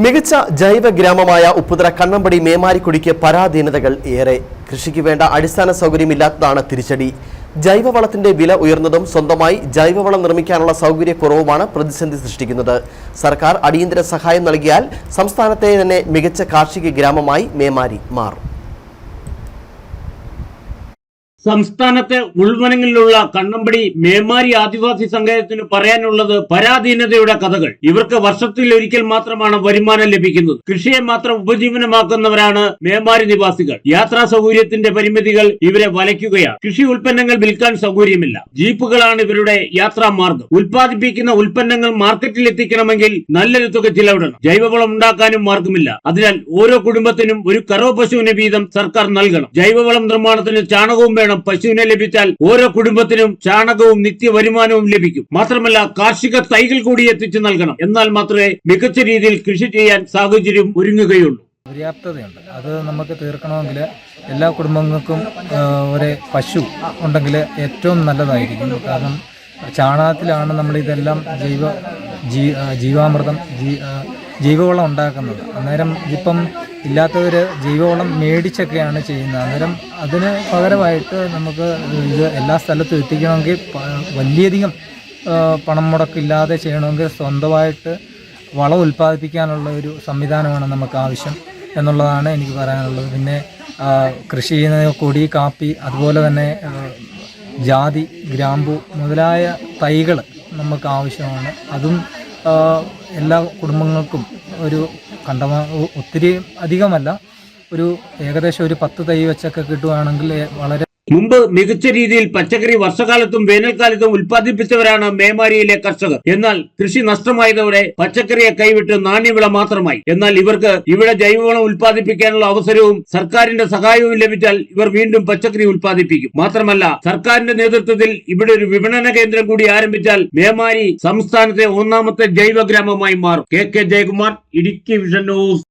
മികച്ച ജൈവ ഗ്രാമമായ ഉപ്പുതറ കണ്ണമ്പടി മേമാരിക്കുടിക്ക് പരാധീനതകൾ ഏറെ. കൃഷിക്ക് വേണ്ട അടിസ്ഥാന സൗകര്യമില്ലാത്തതാണ് തിരിച്ചടി. ജൈവവളത്തിന്റെ വില ഉയർന്നതും സ്വന്തമായി ജൈവവളം നിർമ്മിക്കാനുള്ള സൗകര്യക്കുറവുമാണ് പ്രതിസന്ധി സൃഷ്ടിക്കുന്നത്. സർക്കാർ അടിയന്തര സഹായം നൽകിയാൽ സംസ്ഥാനത്തെ തന്നെ മികച്ച കാർഷിക ഗ്രാമമായി മേമാരി മാറും. സംസ്ഥാനത്തെ ഉൾവനങ്ങളിലുള്ള കണ്ണമ്പടി മേമാരി ആദിവാസി സങ്കേതത്തിന് പറയാനുള്ളത് പരാധീനതയുടെ കഥകൾ. ഇവർക്ക് വർഷത്തിൽ ഒരിക്കൽ മാത്രമാണ് വരുമാനം ലഭിക്കുന്നത്. കൃഷിയെ മാത്രം ഉപജീവനമാക്കുന്നവരാണ് മേമാരി നിവാസികൾ. യാത്രാ സൗകര്യത്തിന്റെ പരിമിതികൾ ഇവരെ വലയ്ക്കുകയാണ്. കൃഷി ഉൽപ്പന്നങ്ങൾ വിൽക്കാൻ സൗകര്യമില്ല. ജീപ്പുകളാണ് ഇവരുടെ യാത്രാ മാർഗം. ഉൽപ്പാദിപ്പിക്കുന്ന ഉൽപ്പന്നങ്ങൾ മാർക്കറ്റിൽ എത്തിക്കണമെങ്കിൽ നല്ലൊരു തുക ചിലവിടണം. ജൈവവളം ഉണ്ടാക്കാനും മാർഗമില്ല. അതിനാൽ ഓരോ കുടുംബത്തിനും ഒരു കറവ പശുവിന് വീതം സർക്കാർ നൽകണം. ജൈവവളം നിർമ്മാണത്തിന് ചാണകവും വേണം. പശുവിനെ ലഭിച്ചാൽ ഓരോ കുടുംബത്തിനും ചാണകവും നിത്യ വരുമാനവും ലഭിക്കും. മാത്രമല്ല കാർഷിക തൈകൾ കൂടി എത്തിച്ചു നൽകണം. എന്നാൽ മാത്രമേ മികച്ച രീതിയിൽ കൃഷി ചെയ്യാൻ സാഹചര്യം ഒരുങ്ങുകയുള്ളൂ. പര്യാപ്തതയുണ്ട്. അത് നമുക്ക് തീർക്കണമെങ്കിൽ എല്ലാ കുടുംബങ്ങൾക്കും ഒരു പശു ഉണ്ടെങ്കിൽ ഏറ്റവും നല്ലതായിരിക്കും. കാരണം ചാണകത്തിലാണ് നമ്മൾ ഇതെല്ലാം ജീവാമൃതം ജൈവവളം ഉണ്ടാക്കുന്നത്. അന്നേരം ഇപ്പം ഇല്ലാത്തവർ ജൈവവളം മേടിച്ചൊക്കെയാണ് ചെയ്യുന്നത്. അന്നേരം അതിന് പകരമായിട്ട് നമുക്ക് ഇത് എല്ലാ സ്ഥലത്തും എത്തിക്കണമെങ്കിൽ വലിയധികം പണം മുടക്കില്ലാതെ ചെയ്യണമെങ്കിൽ സ്വന്തമായിട്ട് വളം ഉൽപ്പാദിപ്പിക്കാനുള്ള ഒരു സംവിധാനമാണ് നമുക്ക് ആവശ്യം എന്നുള്ളതാണ് എനിക്ക് പറയാനുള്ളത്. പിന്നെ കൃഷി ചെയ്യുന്ന കൊടി, കാപ്പി, അതുപോലെ തന്നെ ജാതി, ഗ്രാമ്പു മുതലായ തൈകൾ നമുക്ക് ആവശ്യമാണ്. അതും എല്ലാ കുടുംബങ്ങൾക്കും ഒരു ഒത്തിരി അധികമല്ല, ഒരു ഏകദേശം ഒരു 10 തൈ വെച്ചൊക്കെ കിട്ടുകയാണെങ്കിൽ വളരെ. മുമ്പ് മികച്ച രീതിയിൽ പച്ചക്കറി വർഷകാലത്തും വേനൽക്കാലത്തും ഉൽപ്പാദിപ്പിച്ചവരാണ് മേമാരിയിലെ കർഷകർ. എന്നാൽ കൃഷി നഷ്ടമായതോടെ പച്ചക്കറിയെ കൈവിട്ട് നാണ്യവിള മാത്രമായി. എന്നാൽ ഇവർക്ക് ഇവിടെ ജൈവവളം ഉൽപ്പാദിപ്പിക്കാനുള്ള അവസരവും സർക്കാരിന്റെ സഹായവും ലഭിച്ചാൽ ഇവർ വീണ്ടും പച്ചക്കറി ഉൽപ്പാദിപ്പിക്കും. മാത്രമല്ല സർക്കാരിന്റെ നേതൃത്വത്തിൽ ഇവിടെ ഒരു വിപണന കേന്ദ്രം കൂടി ആരംഭിച്ചാൽ മേമാരി സംസ്ഥാനത്തെ 1ാമത്തെ ജൈവ ഗ്രാമമായി മാറും. K Jayakumar, Idukki vision news.